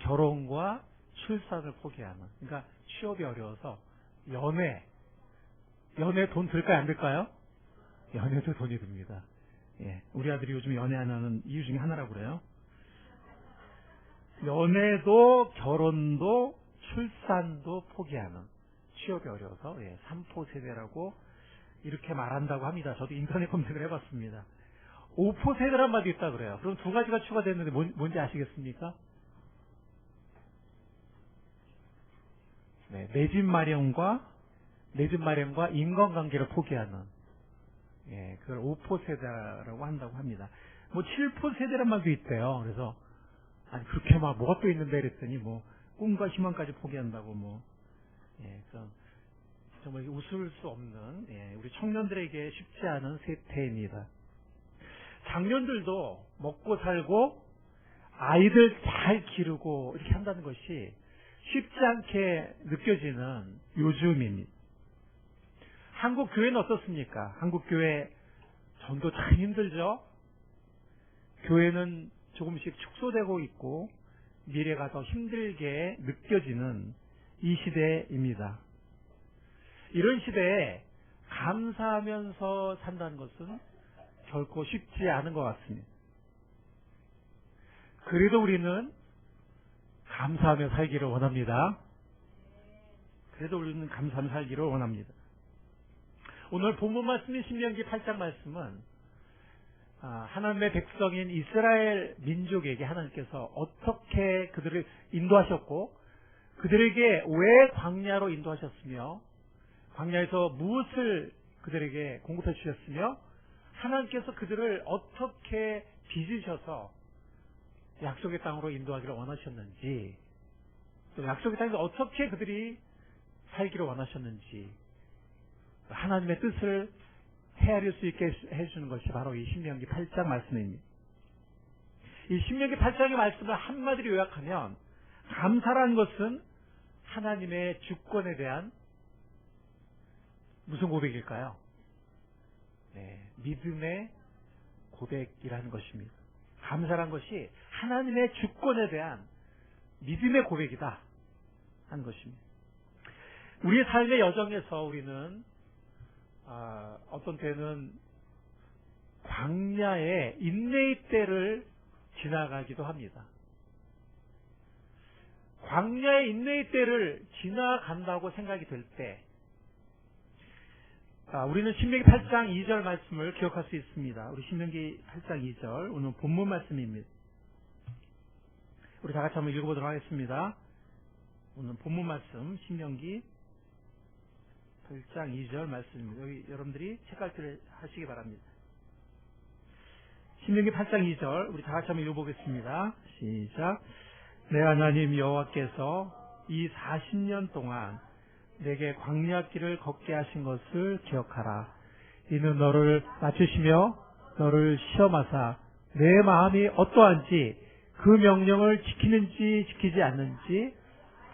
결혼과 출산을 포기하는. 그러니까 취업이 어려워서 연애 돈 들까요, 안 들까요? 연애도 돈이 듭니다. 예, 우리 아들이 요즘 연애 안 하는 이유 중에 하나라고 그래요. 연애도 결혼도 출산도 포기하는, 취업이 어려워서 3포 세대라고 이렇게 말한다고 합니다. 저도 인터넷 검색을 해봤습니다. 5포 세대란 말도 있다 그래요. 그럼 두 가지가 추가됐는데 뭔지 아시겠습니까? 네, 내 집 마련과 인간관계를 포기하는, 그걸 5포 세대라고 한다고 합니다. 7포 세대란 말도 있대요. 그래서 아니 그렇게 막 뭐가 또 있는데 그랬더니 꿈과 희망까지 포기한다고 그런 정말 웃을 수 없는, 우리 청년들에게 쉽지 않은 세태입니다. 장년들도 먹고 살고 아이들 잘 기르고 이렇게 한다는 것이 쉽지 않게 느껴지는 요즘입니다. 한국 교회는 어떻습니까? 한국 교회 전도 참 힘들죠? 교회는 조금씩 축소되고 있고 미래가 더 힘들게 느껴지는 이 시대입니다. 이런 시대에 감사하면서 산다는 것은 결코 쉽지 않은 것 같습니다. 그래도 우리는 감사하며 살기를 원합니다. 오늘 본문 말씀인 신명기 8장 말씀은 하나님의 백성인 이스라엘 민족에게 하나님께서 어떻게 그들을 인도하셨고 그들에게 왜 광야로 인도하셨으며 광야에서 무엇을 그들에게 공급해 주셨으며 하나님께서 그들을 어떻게 빚으셔서 약속의 땅으로 인도하기를 원하셨는지, 또 약속의 땅에서 어떻게 그들이 살기를 원하셨는지 하나님의 뜻을 헤아릴 수 있게 해주는 것이 바로 이 신명기 8장 말씀입니다. 이 신명기 8장의 말씀을 한마디로 요약하면 감사라는 것은 하나님의 주권에 대한 무슨 고백일까요? 믿음의 고백이라는 것입니다. 감사란 것이 하나님의 주권에 대한 믿음의 고백이다 하는 것입니다. 우리의 삶의 여정에서 우리는 어떤 때는 광야의 인내의 때를 지나가기도 합니다. 광야의 인내의 때를 지나간다고 생각이 될 때 우리는 신명기 8장 2절 말씀을 기억할 수 있습니다. 우리 신명기 8장 2절 오늘 본문 말씀입니다. 우리 다 같이 한번 읽어보도록 하겠습니다. 오늘 본문 말씀 신명기 8장 2절 말씀입니다. 여기 여러분들이 책갈피를 하시기 바랍니다. 신명기 8장 2절 우리 다 같이 한번 읽어보겠습니다. 시작. 내 하나님 여호와께서 이 40년 동안 내게 광야길을 걷게 하신 것을 기억하라. 이는 너를 낮추시며 너를 시험하사 내 마음이 어떠한지 그 명령을 지키는지 지키지 않는지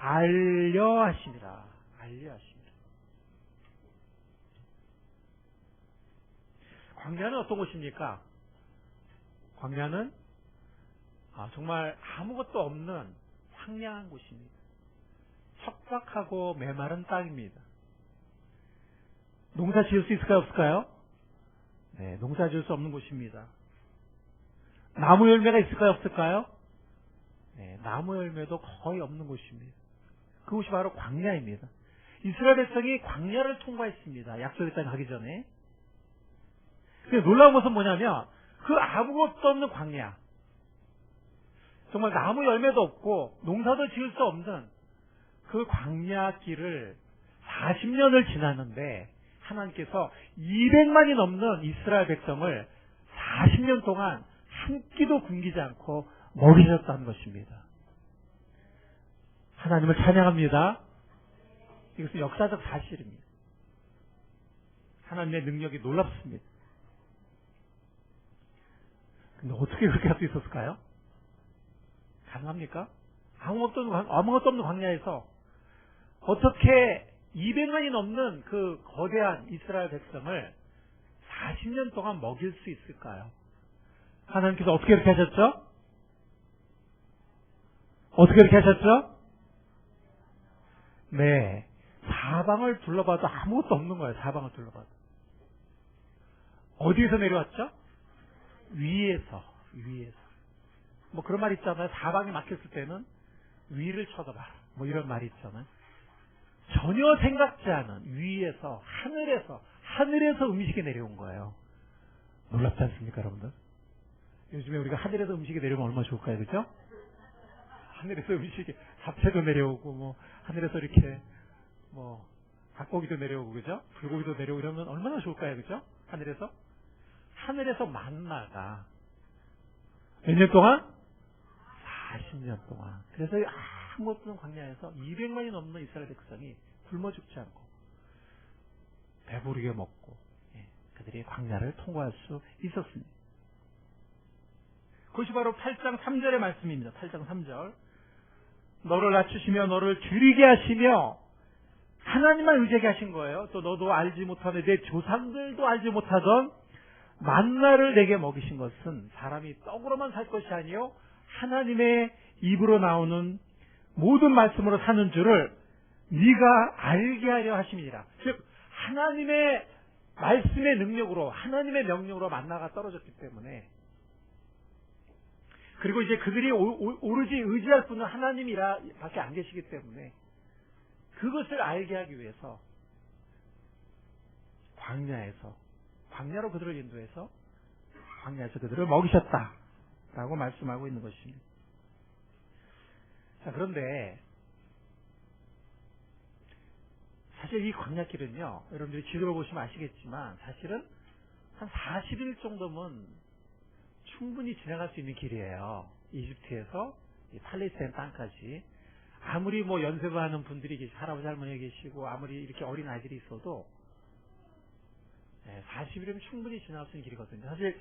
알려 하심이라. 광야는 어떤 곳입니까? 광야는 정말 아무것도 없는 황량한 곳입니다. 척박하고 메마른 땅입니다. 농사 지을 수 있을까요, 없을까요? 네, 농사 지을 수 없는 곳입니다. 나무 열매가 있을까요, 없을까요? 네, 나무 열매도 거의 없는 곳입니다. 그곳이 바로 광야입니다. 이스라엘 백성이 광야를 통과했습니다. 약속의 땅에 가기 전에. 놀라운 것은 뭐냐면 그 아무것도 없는 광야, 정말 나무 열매도 없고 농사도 지을 수 없는 그 광야 길을 40년을 지났는데 하나님께서 200만이 넘는 이스라엘 백성을 40년 동안 한 끼도 굶기지 않고 먹이셨다는 것입니다. 하나님을 찬양합니다. 이것은 역사적 사실입니다. 하나님의 능력이 놀랍습니다. 근데 어떻게 그렇게 할 수 있었을까요? 가능합니까? 아무것도 없는 광야에서 어떻게 200만이 넘는 그 거대한 이스라엘 백성을 40년 동안 먹일 수 있을까요? 하나님께서 어떻게 이렇게 하셨죠? 어떻게 그렇게 하셨죠? 네. 사방을 둘러봐도 아무것도 없는 거예요. 사방을 둘러봐도. 어디에서 내려왔죠? 위에서. 뭐 그런 말 있잖아요. 사방이 막혔을 때는 위를 쳐다봐라. 뭐 이런 말이 있잖아요. 전혀 생각지 않은 위에서, 하늘에서 음식이 내려온 거예요. 놀랍지 않습니까, 여러분들? 요즘에 우리가 하늘에서 음식이 내려오면 얼마나 좋을까요, 그죠? 하늘에서 음식이, 잡채도 내려오고, 뭐, 하늘에서 이렇게, 뭐, 닭고기도 내려오고, 그죠? 불고기도 내려오고 이러면 얼마나 좋을까요, 그죠? 하늘에서 만나가, 몇 년 동안? 40년 동안. 그래서 아무것도 없는 광야에서 200만이 넘는 이스라엘 백성이 굶어 죽지 않고, 배부르게 먹고, 그들이 광야를 통과할 수 있었습니다. 그것이 바로 8장 3절의 말씀입니다. 8장 3절. 너를 낮추시며 너를 줄이게 하시며 하나님만 의지하게 하신 거예요. 또 너도 알지 못하는 내 조상들도 알지 못하던 만나를 내게 먹이신 것은 사람이 떡으로만 살 것이 아니요 하나님의 입으로 나오는 모든 말씀으로 사는 줄을 네가 알게 하려 하심이니라. 즉 하나님의 말씀의 능력으로, 하나님의 명령으로 만나가 떨어졌기 때문에, 그리고 이제 그들이 오로지 의지할 분은 하나님이라 밖에 안 계시기 때문에 그것을 알게 하기 위해서 광야로 그들을 인도해서 광야에서 그들을 먹이셨다라고 말씀하고 있는 것입니다. 자, 그런데 사실 이 광야길은요, 여러분들이 지도를 보시면 아시겠지만 사실은 한 40일 정도면 충분히 지나갈 수 있는 길이에요. 이집트에서 이 팔레스타인 땅까지. 아무리 뭐 연습을 하는 분들이 계시고, 할아버지 할머니가 계시고, 아무리 이렇게 어린 아이들이 있어도 40일이면 충분히 지나갈 수 있는 길이거든요. 사실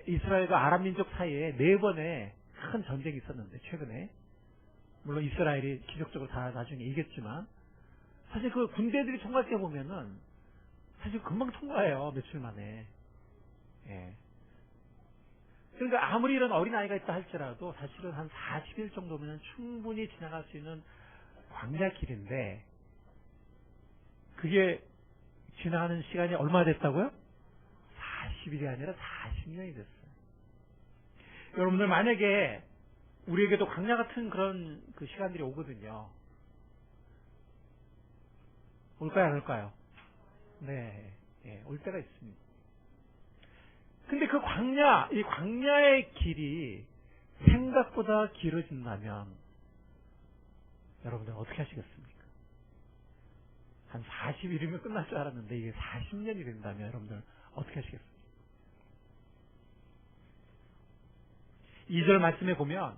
이스라엘과 아랍 민족 사이에 4번의 큰 전쟁이 있었는데, 최근에 물론 이스라엘이 기적적으로 다 나중에 이겼지만, 사실 그 군대들이 통과할 때 보면은 사실 금방 통과해요. 며칠 만에. 그러니까 아무리 이런 어린아이가 있다 할지라도 사실은 한 40일 정도면 충분히 지나갈 수 있는 광야길인데, 그게 지나가는 시간이 얼마 됐다고요? 40일이 아니라 40년이 됐어요. 여러분들 만약에 우리에게도 광야 같은 그런 그 시간들이 오거든요. 올까요, 안 올까요? 네, 올 때가 있습니다. 근데 그 이 광야의 길이 생각보다 길어진다면 여러분들 어떻게 하시겠습니까? 한 40일이면 끝날 줄 알았는데 이게 40년이 된다면 여러분들 어떻게 하시겠습니까? 2절 말씀에 보면,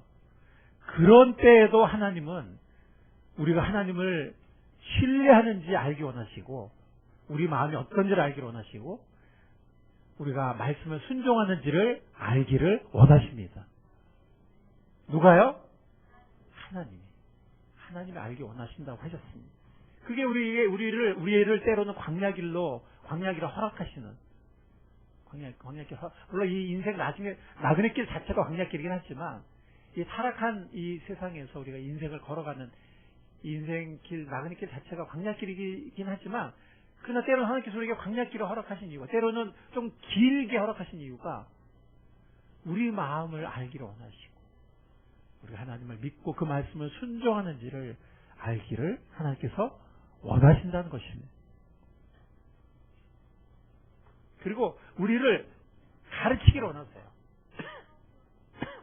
그런 때에도 하나님은 우리가 하나님을 신뢰하는지 알기 원하시고, 우리 마음이 어떤지를 알기를 원하시고, 우리가 말씀을 순종하는지를 알기를 원하십니다. 누가요? 하나님이 알기 원하신다고 하셨습니다. 그게 우리를 때로는 광야길을 허락하시는, 물론 이 인생 나그네 길 자체가 광야길이긴 하지만, 이 타락한 이 세상에서 우리가 인생을 걸어가는 이 인생길, 나그네 길 자체가 광야길이긴 하지만, 그러나 때로는 하나님께서 우리에게 광야길을 허락하신 이유가, 때로는 좀 길게 허락하신 이유가 우리 마음을 알기를 원하시고, 우리가 하나님을 믿고 그 말씀을 순종하는지를 알기를 하나님께서 원하신다는 것입니다. 그리고 우리를 가르치기를 원하세요.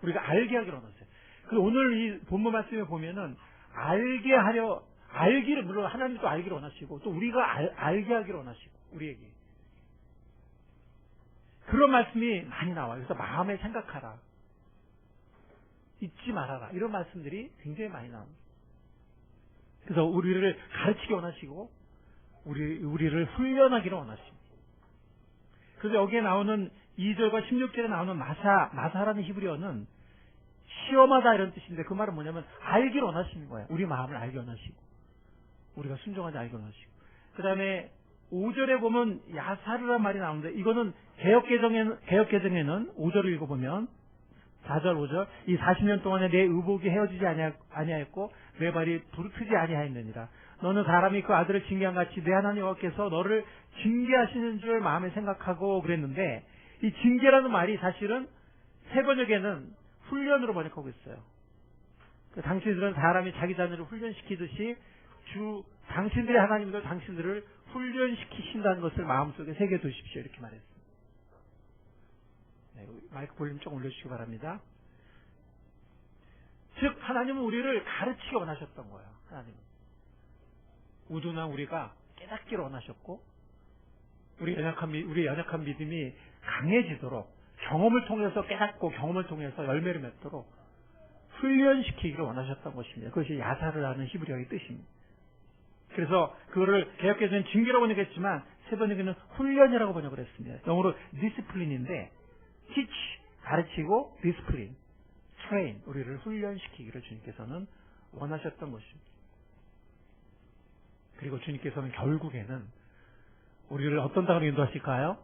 우리가 알게 하기를 원하세요. 그리고 오늘 이 본문 말씀에 보면은 알기를, 물론 하나님도 알기를 원하시고, 또 우리가 알게 하기를 원하시고, 우리에게. 그런 말씀이 많이 나와요. 그래서 마음에 생각하라, 잊지 말아라, 이런 말씀들이 굉장히 많이 나옵니다. 그래서 우리를 가르치기 원하시고, 우리를 훈련하기를 원하십니다. 그래서 여기에 나오는 2절과 16절에 나오는 마사라는 히브리어는 시험하다 이런 뜻인데, 그 말은 뭐냐면 알기를 원하시는 거예요. 우리 마음을 알기 원하시고, 우리가 순종하지 알기 원하시고. 그 다음에 5절에 보면 야사르란 말이 나오는데, 이거는 개역개정에는 5절을 읽어보면 4절 5절 이 40년 동안에 내 의복이 헤어지지 아니하였고 내 발이 부르트지 아니하였느니라. 너는 사람이 그 아들을 징계한 같이 내 하나님 여호와께서 너를 징계하시는 줄 마음에 생각하고 그랬는데, 이 징계라는 말이 사실은 세 번역에는 훈련으로 번역하고 있어요. 당신들은 사람이 자기 자녀를 훈련시키듯이 당신들의 하나님도 당신들을 훈련시키신다는 것을 마음속에 새겨두십시오. 이렇게 말했습니다. 네, 마이크 볼륨 좀 올려주시기 바랍니다. 즉 하나님은 우리를 가르치기 원하셨던 거예요. 하나님은 우둔한 우리가 깨닫기를 원하셨고, 우리의 연약한 믿음이 강해지도록 경험을 통해서 깨닫고 경험을 통해서 열매를 맺도록 훈련시키기를 원하셨던 것입니다. 그것이 야사를 하는 히브리어의 뜻입니다. 그래서 그거를 개역개정은 징계라고 번역했지만 세 번역에는 훈련이라고 번역을 했습니다. 영어로 디스플린인데 teach, 가르치고 discipline, train, 우리를 훈련시키기를 주님께서는 원하셨던 것입니다. 그리고 주님께서는 결국에는 우리를 어떤 땅으로 인도하실까요?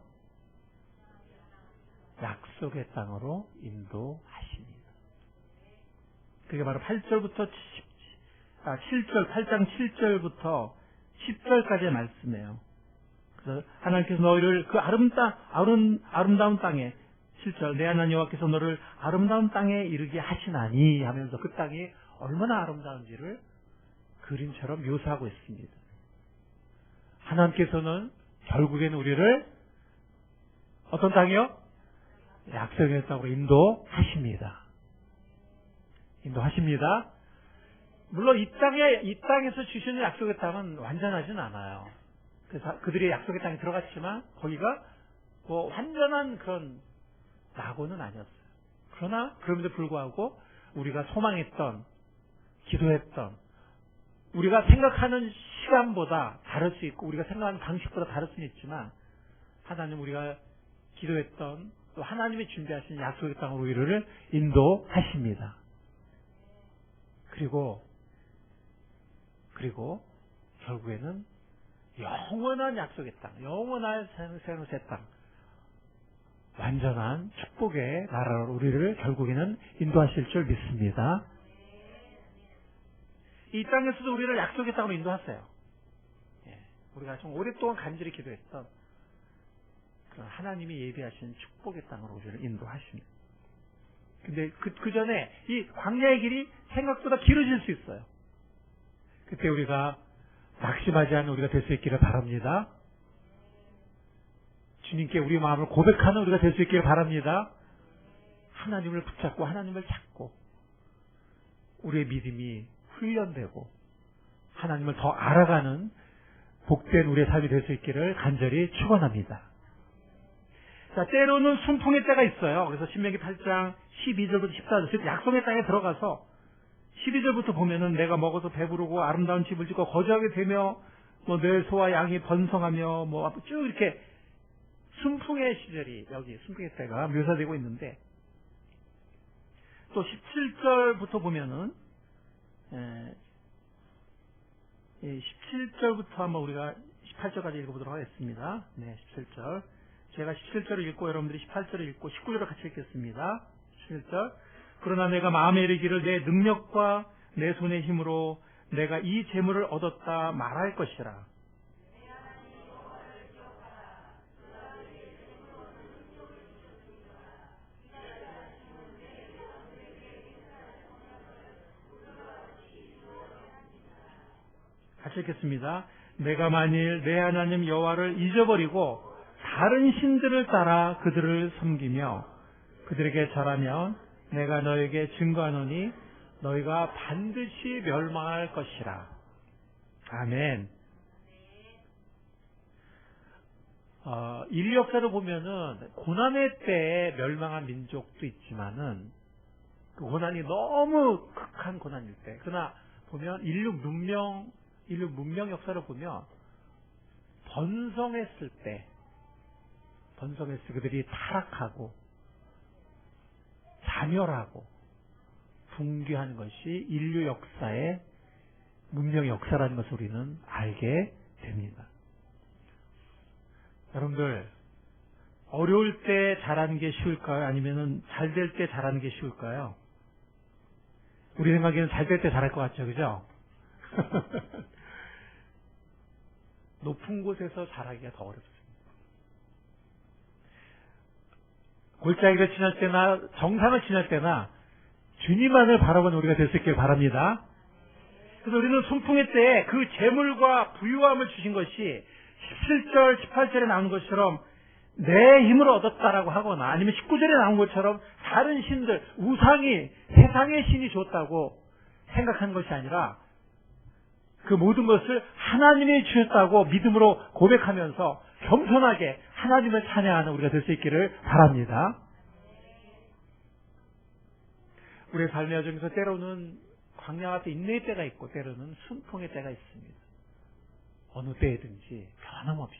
약속의 땅으로 인도하십니다. 그게 바로 8절부터 8장 7절부터 10절까지의 말씀이에요. 그래서 하나님께서 너희를 그 아름다운 땅에 7절 내 하나님 여호와께서 너를 아름다운 땅에 이르게 하시나니 하면서 그 땅이 얼마나 아름다운지를 그림처럼 묘사하고 있습니다. 하나님께서는 결국에는 우리를 어떤 땅이요? 약속의 땅으로 인도하십니다. 인도하십니다. 물론 이 땅에서 주시는 약속의 땅은 완전하진 않아요. 그래서 그들이 약속의 땅에 들어갔지만 거기가 뭐 완전한 그런 낙원은 아니었어요. 그러나 그럼에도 불구하고 우리가 소망했던, 기도했던, 우리가 생각하는 시간보다 다를 수 있고 우리가 생각하는 방식보다 다를 수는 있지만 하나님 우리가 기도했던 또 하나님이 준비하신 약속의 땅으로 우리를 인도하십니다. 그리고 결국에는 영원한 약속의 땅, 영원한 생생의 땅, 완전한 축복의 나라로 우리를 결국에는 인도하실 줄 믿습니다. 이 땅에서도 우리를 약속의 땅으로 인도하세요. 우리가 좀 오랫동안 간절히 기도했던 그런 하나님이 예비하신 축복의 땅으로 우리를 인도하십니다. 근데 그 전에 이 광야의 길이 생각보다 길어질 수 있어요. 그때 우리가 낙심하지 않는 우리가 될 수 있기를 바랍니다. 주님께 우리 마음을 고백하는 우리가 될 수 있기를 바랍니다. 하나님을 붙잡고 하나님을 찾고 우리의 믿음이 훈련되고 하나님을 더 알아가는 복된 우리의 삶이 될 수 있기를 간절히 축원합니다. 자, 때로는 순풍의 때가 있어요. 그래서 신명기 8장 12절부터 14절, 즉 약속의 땅에 들어가서 12절부터 보면은 내가 먹어서 배부르고 아름다운 집을 짓고 거주하게 되며 뭐 내 소와 양이 번성하며 뭐 쭉 이렇게 순풍의 시절이 여기 순풍의 때가 묘사되고 있는데, 또 17절부터 보면은 17절부터 한번 우리가 18절까지 읽어보도록 하겠습니다. 네, 17절. 제가 17절을 읽고 여러분들이 18절을 읽고 19절을 같이 읽겠습니다. 17절. 그러나 내가 마음에 이르기를 내 능력과 내 손의 힘으로 내가 이 재물을 얻었다 말할 것이라. 같이 읽겠습니다. 내가 만일 내 하나님 여호와를 잊어버리고 다른 신들을 따라 그들을 섬기며 그들에게 절하면 내가 너에게 증거하노니 너희가 반드시 멸망할 것이라. 아멘. 인류 역사를 보면은 고난의 때에 멸망한 민족도 있지만은 그 고난이 너무 극한 고난일 때, 그러나 보면 인류 문명 역사를 보면 번성했을 때 그들이 타락하고 자멸하고 붕괴하는 것이 인류 역사의 문명 역사라는 것을 우리는 알게 됩니다. 여러분들, 어려울 때 잘하는 게 쉬울까요? 아니면은 잘 될 때 잘하는 게 쉬울까요? 우리 생각에는 잘 될 때 잘할 것 같죠, 그죠? 높은 곳에서 잘하기가 더 어렵습니다. 골짜기를 지날 때나 정상을 지날 때나 주님만을 바라보는 우리가 될 수 있길 바랍니다. 그래서 우리는 순풍의 때에 그 재물과 부유함을 주신 것이 17절, 18절에 나오는 것처럼 내 힘으로 얻었다라고 하거나 아니면 19절에 나온 것처럼 다른 신들, 우상이 세상의 신이 줬다고 생각하는 것이 아니라 그 모든 것을 하나님이 주셨다고 믿음으로 고백하면서 겸손하게 하나님을 찬양하는 우리가 될 수 있기를 바랍니다. 우리의 삶의 여정에서 때로는 광야 앞에 인내의 때가 있고 때로는 순풍의 때가 있습니다. 어느 때든지 변함없이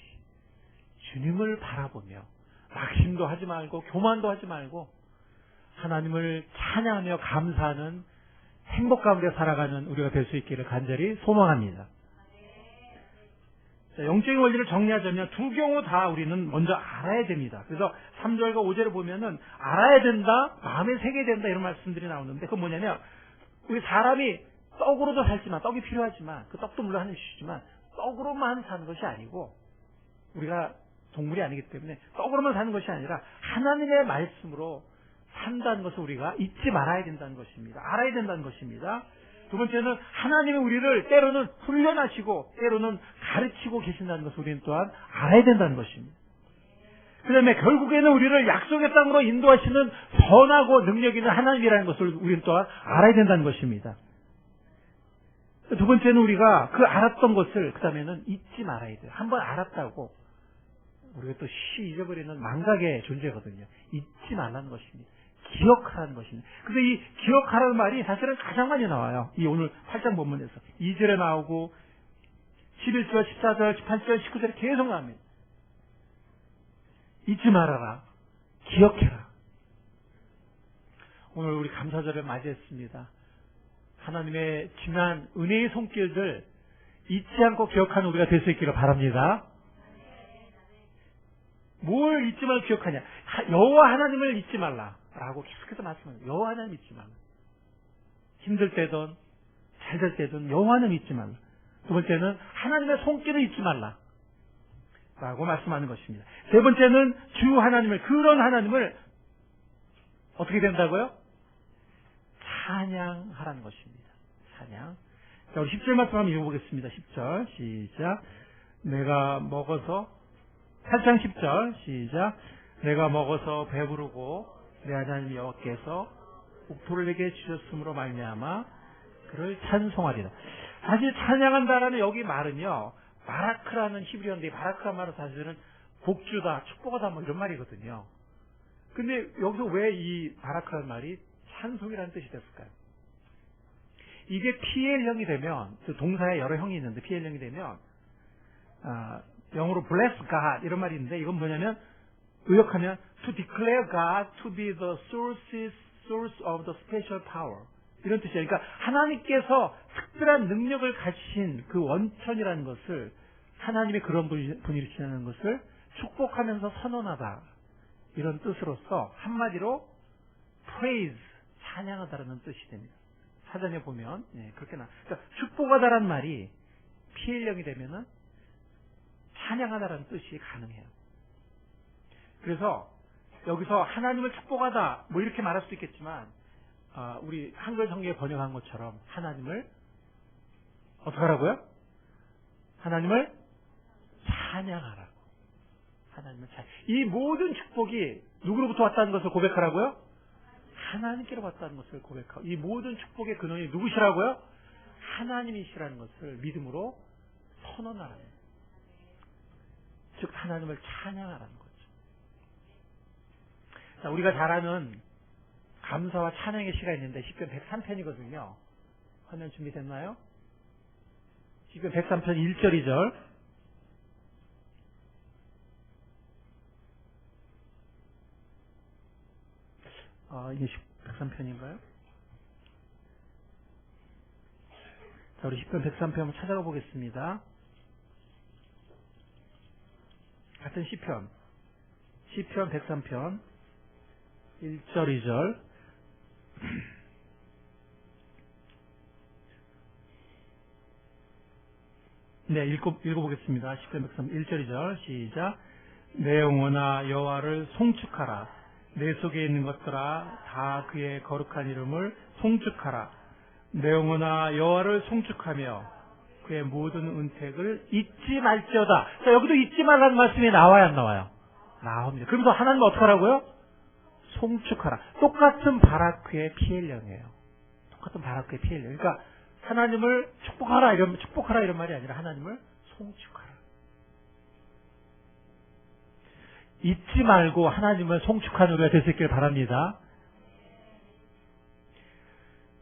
주님을 바라보며 낙심도 하지 말고 교만도 하지 말고 하나님을 찬양하며 감사하는 행복 가운데 살아가는 우리가 될 수 있기를 간절히 소망합니다. 자, 영적인 원리를 정리하자면 두 경우 다 우리는 먼저 알아야 됩니다. 그래서 3절과 5절을 보면은 알아야 된다, 마음에 새겨야 된다 이런 말씀들이 나오는데 그건 뭐냐면 우리 사람이 떡으로도 살지만 떡이 필요하지만 그 떡도 물론 하나님 주시지만 떡으로만 사는 것이 아니고 우리가 동물이 아니기 때문에 떡으로만 사는 것이 아니라 하나님의 말씀으로 산다는 것을 우리가 잊지 말아야 된다는 것입니다. 알아야 된다는 것입니다. 두 번째는 하나님이 우리를 때로는 훈련하시고 때로는 가르치고 계신다는 것을 우리는 또한 알아야 된다는 것입니다. 그 다음에 결국에는 우리를 약속의 땅으로 인도하시는 선하고 능력 있는 하나님이라는 것을 우리는 또한 알아야 된다는 것입니다. 두 번째는 우리가 그 알았던 것을 그 다음에는 잊지 말아야 돼요. 한번 알았다고 우리가 또 잊어버리는 망각의 존재거든요. 잊지 말라는 것입니다. 기억하라는 것입니다. 그래서 이 기억하라는 말이 사실은 가장 많이 나와요. 이 오늘 8장 본문에서 2절에 나오고 11절, 14절, 18절, 19절에 계속 나옵니다. 잊지 말아라. 기억해라. 오늘 우리 감사절을 맞이했습니다. 하나님의 지난 은혜의 손길들 잊지 않고 기억하는 우리가 될 수 있기를 바랍니다. 뭘 잊지 말고 기억하냐? 여호와 하나님을 잊지 말라라고 계속해서 말씀합니다. 여호와 하나님 잊지 말라. 힘들 때든 잘 될 때든 여호와 하나님 잊지 말라. 두 번째는 하나님의 손길을 잊지 말라. 라고 말씀하는 것입니다. 세 번째는 주 하나님을, 그런 하나님을 어떻게 된다고요? 찬양하라는 것입니다. 찬양. 자, 우리 10절 말씀 한번 읽어보겠습니다. 10절 시작. 내가 먹어서 8장 10절 시작. 내가 먹어서 배부르고 내 하나님 여호와께서 옥토를 내게 주셨으므로 말미암아 그를 찬송하리라. 사실 찬양한다라는 여기 말은요, 바라크라는 히브리어인데 바라크라는 말은 사실은 복주다, 축복하다 뭐 이런 말이거든요. 근데 여기서 왜 이 바라크라는 말이 찬송이라는 뜻이 됐을까요? 이게 PL형이 되면, 동사에 여러 형이 있는데 PL형이 되면 영어로 bless God 이런 말이 있는데 이건 뭐냐면 의역하면 to declare God to be the source of the special power 이런 뜻이에요. 그러니까 하나님께서 특별한 능력을 가지신 그 원천이라는 것을 하나님의 그런 분이시라는 것을 축복하면서 선언하다 이런 뜻으로서 한마디로 praise 찬양하다라는 뜻이 됩니다. 사전에 보면 그렇게 그러니까 축복하다라는 말이 PL형이 되면은 찬양하다라는 뜻이 가능해요. 그래서 여기서 하나님을 축복하다 뭐 이렇게 말할 수도 있겠지만 우리 한글 성경에 번역한 것처럼 하나님을 어떻게 하라고요? 하나님을 찬양하라고. 하나님을 이 모든 축복이 누구로부터 왔다는 것을 고백하라고요? 하나님께로 왔다는 것을 고백하고 이 모든 축복의 근원이 누구시라고요? 하나님이시라는 것을 믿음으로 선언하라는 거예요. 즉 하나님을 찬양하라는 거죠. 자, 우리가 잘 아는 감사와 찬양의 시가 있는데 시편 103편이거든요. 화면 준비됐나요? 시편 103편 1절 2절 이게 103편인가요? 자, 우리 시편 103편 한번 찾아가 보겠습니다. 같은 시편 시편 103편 1절 2절. 네, 읽어보겠습니다. 시편 103 1절 2절 시작. 내 영혼아 여호와를 송축하라. 내 속에 있는 것들아 다 그의 거룩한 이름을 송축하라. 내 영혼아 여호와를 송축하며 그의 모든 은택을 잊지 말지어다. 자, 여기도 잊지 말라는 말씀이 나와요, 안 나와요? 나옵니다. 그러면서 하나님은 어떻게 하라고요? 송축하라. 똑같은 바라크의 피헬령이에요. 똑같은 바라크의 피헬령. 그러니까 하나님을 축복하라 이런 말이 아니라 하나님을 송축하라. 잊지 말고 하나님을 송축하는 우리가 될 수 있기를 바랍니다.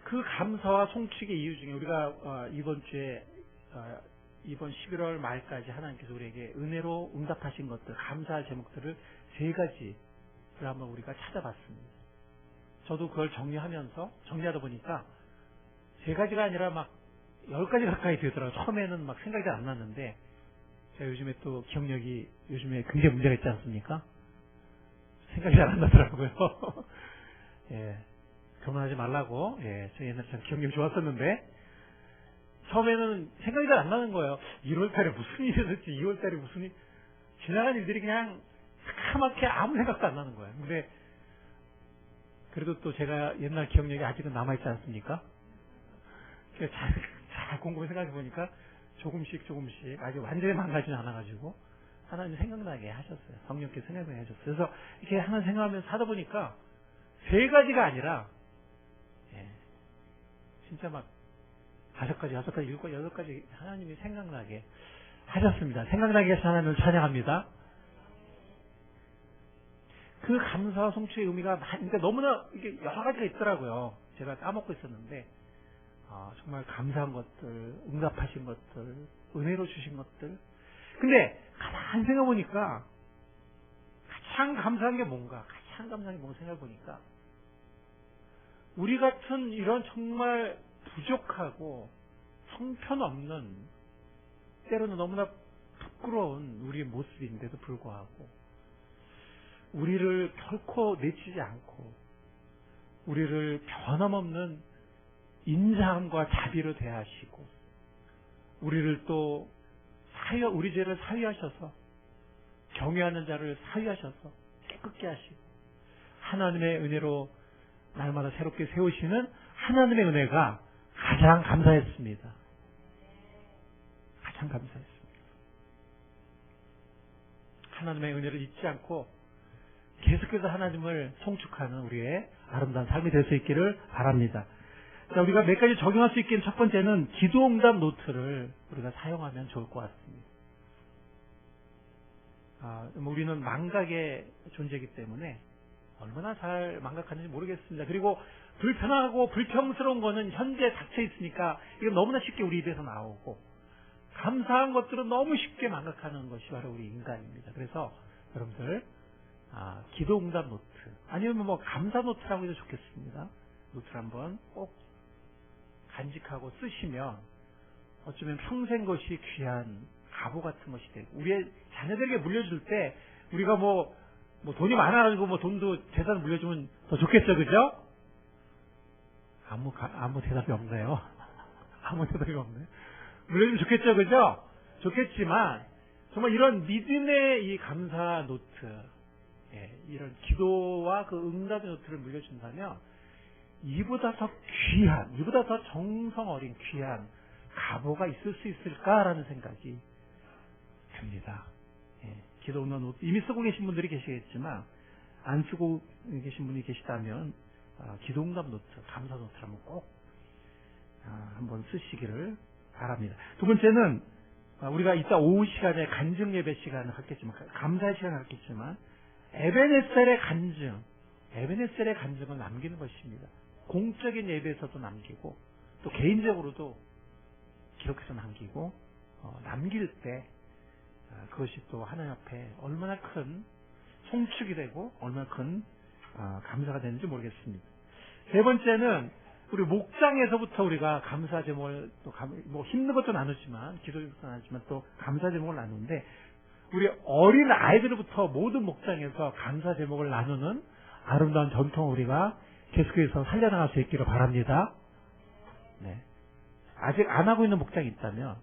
그 감사와 송축의 이유 중에 우리가 이번 주에 이번 11월 말까지 하나님께서 우리에게 은혜로 응답하신 것들, 감사할 제목들을 3가지를 한번 우리가 찾아봤습니다. 저도 그걸 정리하다 보니까 3가지가 아니라 막 10가지 가까이 되더라고요. 처음에는 막 생각이 안 났는데, 제가 요즘에 또 기억력이 요즘에 굉장히 문제가 있지 않습니까? 생각이 잘 안 나더라고요. 예, 결혼하지 말라고, 저 옛날에 참 기억력이 좋았었는데, 처음에는 생각이 잘 안 나는 거예요. 1월달에 무슨 일이 있었지, 2월달에 무슨 일, 지나간 일들이 그냥 새카맣게 아무 생각도 안 나는 거예요. 근데, 그래도 또 제가 옛날 기억력이 아직은 남아있지 않습니까? 잘 곰곰이 생각해 보니까 조금씩 아직 완전히 망가지는 않아가지고 하나님 생각나게 하셨어요. 성령께서 생각나게 하셨어요. 그래서 이렇게 하나 생각하면서 하다 보니까 3가지가 아니라 진짜 막 5가지, 6가지, 8가지 하나님이 생각나게 하셨습니다. 생각나게 하신 하나님을 찬양합니다. 그 감사와 송축의 의미가 그러니까 너무나 이게 여러 가지가 있더라고요. 제가 까먹고 있었는데 정말 감사한 것들, 응답하신 것들, 은혜로 주신 것들. 근데 가만히 생각해보니까 가장 감사한 게 뭔가 생각해보니까 우리 같은 이런 정말 부족하고 형편없는, 때로는 너무나 부끄러운 우리의 모습인데도 불구하고 우리를 결코 내치지 않고 우리를 변함없는 인자함과 자비로 대하시고 우리를 또 우리 죄를 사위하셔서 경외하는 자를 사위하셔서 깨끗게 하시고 하나님의 은혜로 날마다 새롭게 세우시는 하나님의 은혜가 가장 감사했습니다. 가장 감사했습니다. 하나님의 은혜를 잊지 않고 계속해서 하나님을 송축하는 우리의 아름다운 삶이 될 수 있기를 바랍니다. 자, 우리가 몇 가지 적용할 수 있기는 첫 번째는 기도응답 노트를 우리가 사용하면 좋을 것 같습니다. 우리는 망각의 존재이기 때문에 얼마나 잘 망각하는지 모르겠습니다. 그리고 불편하고 불평스러운 거는 현재 닥쳐 있으니까 이건 너무나 쉽게 우리 입에서 나오고 감사한 것들은 너무 쉽게 망각하는 것이 바로 우리 인간입니다. 그래서 여러분들 기도응답 노트 아니면 뭐 감사 노트라고 해도 좋겠습니다. 노트를 한번 꼭 간직하고 쓰시면 어쩌면 평생 것이 귀한 가보 같은 것이 되고 우리의 자녀들에게 물려줄 때 우리가 뭐 돈이 많아가지고 뭐 돈도 재산 물려주면 더 좋겠죠, 그죠? 아무 대답이 없네요. 아무 대답이 없네. 물려주면 좋겠죠, 그죠? 좋겠지만 정말 이런 믿음의 이 감사 노트, 이런 기도와 그 응답의 노트를 물려준다면 이보다 더 귀한, 이보다 더 정성 어린 귀한 가보가 있을 수 있을까라는 생각이 듭니다. 기도 응답 노트 이미 쓰고 계신 분들이 계시겠지만 안 쓰고 계신 분이 계시다면 기도 응답 노트, 감사 노트를 한번 꼭 한번 쓰시기를 바랍니다. 두 번째는 우리가 이따 오후 시간에 간증 예배 시간을 갖겠지만 감사의 시간을 갖겠지만 에베네셀의 간증을 남기는 것입니다. 공적인 예배에서도 남기고 또 개인적으로도 기록해서 남기고 남길 때 그것이 또 하나님 앞에 얼마나 큰 송축이 되고 얼마나 큰 감사가 되는지 모르겠습니다. 세 번째는 우리 목장에서부터 우리가 감사 제목을 또 뭐 힘든 것도 나누지만 기도 제목도 나누지만 또 감사 제목을 나누는데 우리 어린 아이들부터 모든 목장에서 감사 제목을 나누는 아름다운 전통을 우리가 계속해서 살려나갈 수 있기를 바랍니다. 네. 아직 안 하고 있는 목장이 있다면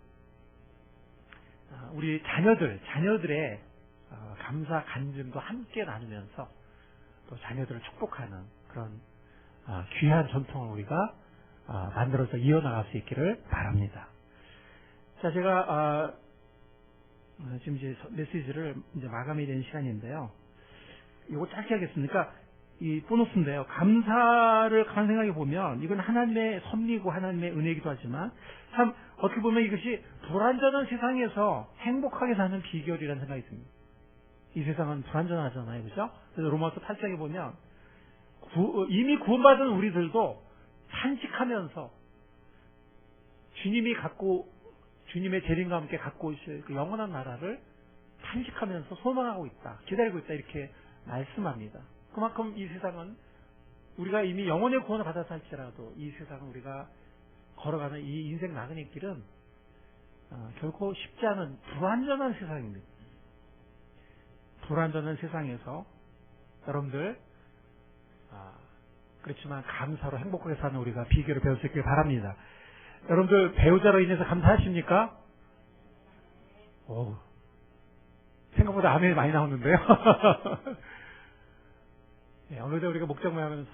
우리 자녀들의 감사 간증도 함께 나누면서 또 자녀들을 축복하는 그런 귀한 전통을 우리가 만들어서 이어나갈 수 있기를 바랍니다. 자, 제가 지금 이제 메시지를 이제 마감이 된 시간인데요. 이거 짧게 하겠습니다. 이 보너스인데요. 감사를 가만 생각해 보면 이건 하나님의 섭리고 하나님의 은혜이기도 하지만 참 어떻게 보면 이것이 불완전한 세상에서 행복하게 사는 비결이라는 생각이 듭니다. 이 세상은 불완전하잖아요, 그렇죠? 그래서 로마서 8장에 보면 이미 구원받은 우리들도 탄식하면서 주님의 재림과 함께 갖고 오실 그 영원한 나라를 탄식하면서 소망하고 있다, 기다리고 있다, 이렇게 말씀합니다. 그만큼 이 세상은 우리가 이미 영원의 구원을 받아서 할지라도 이 세상은 우리가 걸어가는 이 인생 나그네 길은 결코 쉽지 않은 불완전한 세상입니다. 불완전한 세상에서 여러분들 그렇지만 감사로 행복하게 사는 우리가 비결을 배울 수 있길 바랍니다. 여러분들 배우자로 인해서 감사하십니까? 생각보다 아멘이 많이 나오는데요. 네, 어느새 우리가 목장만 하면서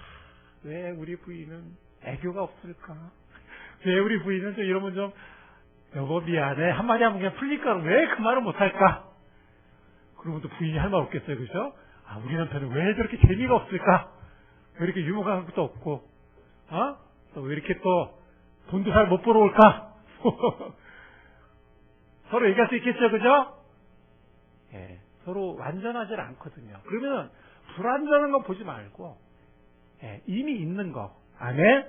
왜 우리 부인은 애교가 없을까? 왜 우리 부인은 좀 이러면 좀 여보 미안해 한마디 하면 그냥 풀릴까? 왜 그 말을 못할까? 그러면 또 부인이 할 말 없겠어요, 그죠? 우리 남편은 왜 저렇게 재미가 없을까? 왜 이렇게 유머가 것도 없고, 또 왜 이렇게 또 돈도 잘 못 벌어올까? 서로 얘기할 수 있겠죠, 그죠? 예, 서로 완전하지 않거든요. 그러면 불완전한 거 보지 말고, 이미 있는 거, 안에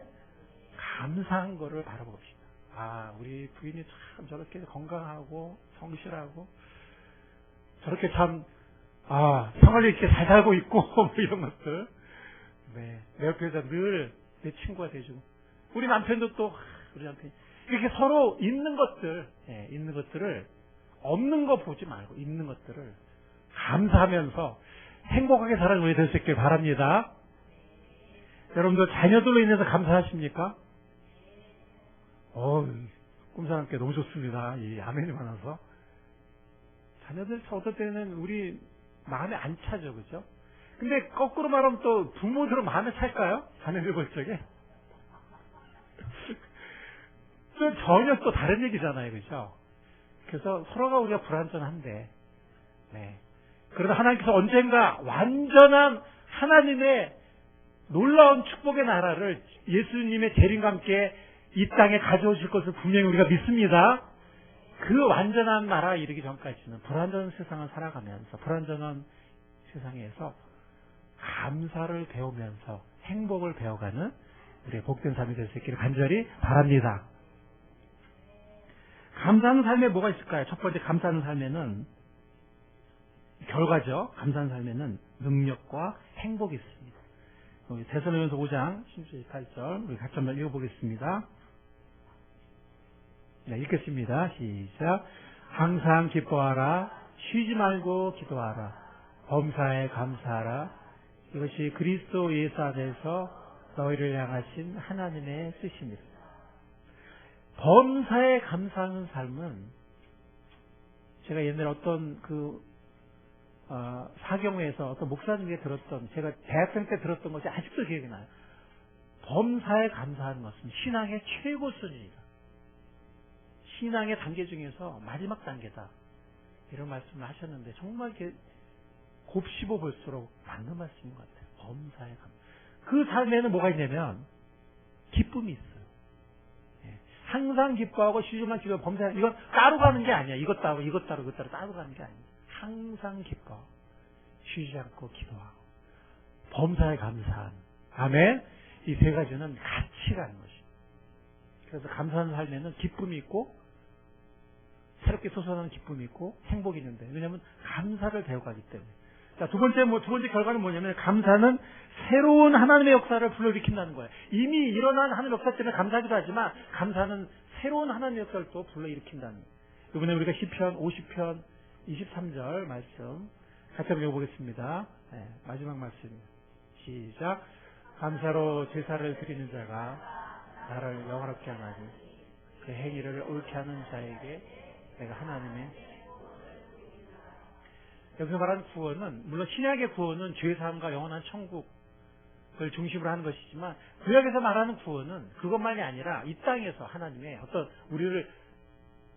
감사한 거를 바라봅시다. 우리 부인이 참 저렇게 건강하고 성실하고, 저렇게 참, 생활을 이렇게 잘 살고 있고, 뭐 이런 것들. 네, 내 옆에서 늘 내 친구가 돼주고, 우리 남편도 또, 우리 남편이, 이렇게 서로 있는 것들을, 없는 거 보지 말고, 있는 것들을 감사하면서 행복하게 살아가는 우리 될 수 있길 바랍니다. 여러분들 자녀들로 인해서 감사하십니까? 꿈사람께 너무 좋습니다. 이 아멘이 많아서. 자녀들 어떨 때는 우리 마음에 안 차죠, 그죠? 근데 거꾸로 말하면 또 부모들은 마음에 찰까요? 자녀들 볼 적에? 또 전혀 또 다른 얘기잖아요, 그죠? 그래서 서로가 우리가 불완전한데, 네. 그러나 하나님께서 언젠가 완전한 하나님의 놀라운 축복의 나라를 예수님의 재림과 함께 이 땅에 가져오실 것을 분명히 우리가 믿습니다. 그 완전한 나라에 이르기 전까지는 불완전한 세상을 살아가면서 불완전한 세상에서 감사를 배우면서 행복을 배워가는 우리의 복된 삶이 될 수 있기를 간절히 바랍니다. 감사하는 삶에 뭐가 있을까요? 첫 번째, 감사하는 삶에는 결과죠. 감사하는 삶에는 능력과 행복이 있습니다. 데살로니가서 5장 18절 우리 같이 한번 읽어보겠습니다. 네, 읽겠습니다. 시작. 항상 기뻐하라. 쉬지 말고 기도하라. 범사에 감사하라. 이것이 그리스도 예수 안에서 너희를 향하신 하나님의 뜻입니다. 범사에 감사하는 삶은 제가 옛날에 어떤 사경회에서 어떤 목사님에게 들었던, 제가 대학생 때 들었던 것이 아직도 기억이 나요. 범사에 감사하는 것은 신앙의 최고 수준이다. 신앙의 단계 중에서 마지막 단계다. 이런 말씀을 하셨는데 정말 이렇게 곱씹어 볼수록 맞는 말씀인 것 같아요. 범사에 감사. 그 삶에는 뭐가 있냐면 기쁨이 있어요. 항상 기뻐하고 쉬지만 기도, 범사에, 이건 따로 가는 게 아니야. 이것 따로 따로 가는 게 아니야. 항상 기뻐, 쉬지 않고 기도하고, 범사에 감사한. 아멘. 이 세 가지는 같이 가는 것입니다. 그래서 감사하는 삶에는 기쁨이 있고, 새롭게 솟아나는 기쁨이 있고, 행복이 있는데, 왜냐하면 감사를 배워가기 때문에. 자, 두 번째 결과는 뭐냐면, 감사는 새로운 하나님의 역사를 불러일으킨다는 거예요. 이미 일어난 하나님의 역사 때문에 감사하기도 하지만, 감사는 새로운 하나님의 역사를 또 불러일으킨다는 거예요. 이번에 우리가 시편 50편 23절 말씀 같이 한번 읽어보겠습니다. 네, 마지막 말씀입니다. 시작. 감사로 제사를 드리는 자가 나를 영화롭게 하나니 그 행위를 옳게 하는 자에게 내가 하나님의. 여기서 말하는 구원은 물론 신약의 구원은 죄사함과 영원한 천국을 중심으로 하는 것이지만 구약에서 말하는 구원은 그것만이 아니라 이 땅에서 하나님의 어떤 우리를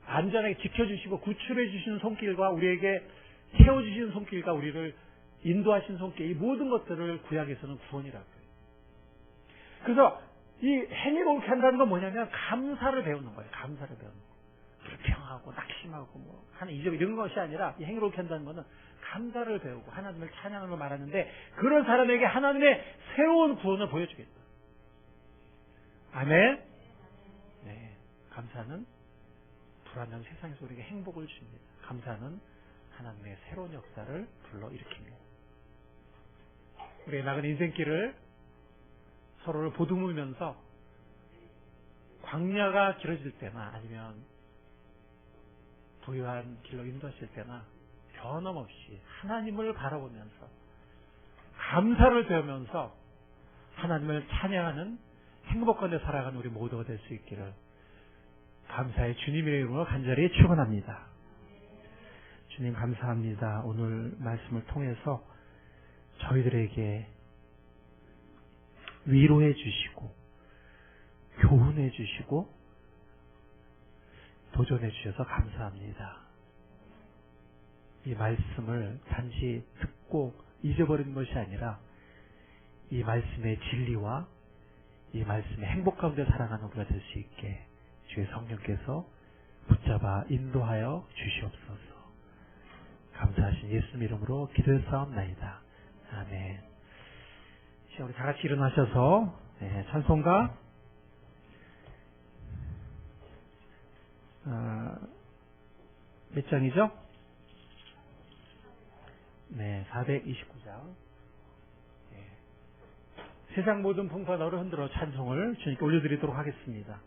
안전하게 지켜주시고 구출해 주시는 손길과 우리에게 세워주시는 손길과 우리를 인도하시는 손길, 이 모든 것들을 구약에서는 구원이라고 해요. 그래서 이 행위를 옳게 한다는 건 뭐냐면 감사를 배우는 거예요. 감사를 배우는 거예요. 불평하고 낙심하고 뭐 하는 이런 것이 아니라 이 행위를 옳게 한다는 것은 감사를 배우고 하나님을 찬양하는 걸 말하는데 그런 사람에게 하나님의 새로운 구원을 보여주겠다. 아멘. 네, 감사는 불안한 세상에서 우리에게 행복을 줍니다. 감사는 하나님의 새로운 역사를 불러일으킵니다. 우리의 나은 인생길을 서로를 보듬으면서 광야가 길어질 때나 아니면 부유한 길로 인도하실 때나 변함없이 하나님을 바라보면서 감사를 배우면서 하나님을 찬양하는 행복 가운데 살아가는 우리 모두가 될 수 있기를 감사의 주님의 이름으로 간절히 축원합니다. 주님 감사합니다. 오늘 말씀을 통해서 저희들에게 위로해 주시고 교훈해 주시고 도전해 주셔서 감사합니다. 이 말씀을 단지 듣고 잊어버리는 것이 아니라 이 말씀의 진리와 이 말씀의 행복 가운데 살아가는 우리가 될 수 있게 주의 성령께서 붙잡아 인도하여 주시옵소서. 감사하신 예수님 이름으로 기도했사옵나이다. 아멘. 자, 우리 다 같이 일어나셔서 찬송가 몇 장이죠? 네, 429장. 세상 모든 풍파 너를 흔들어 찬송을 주님께 올려드리도록 하겠습니다.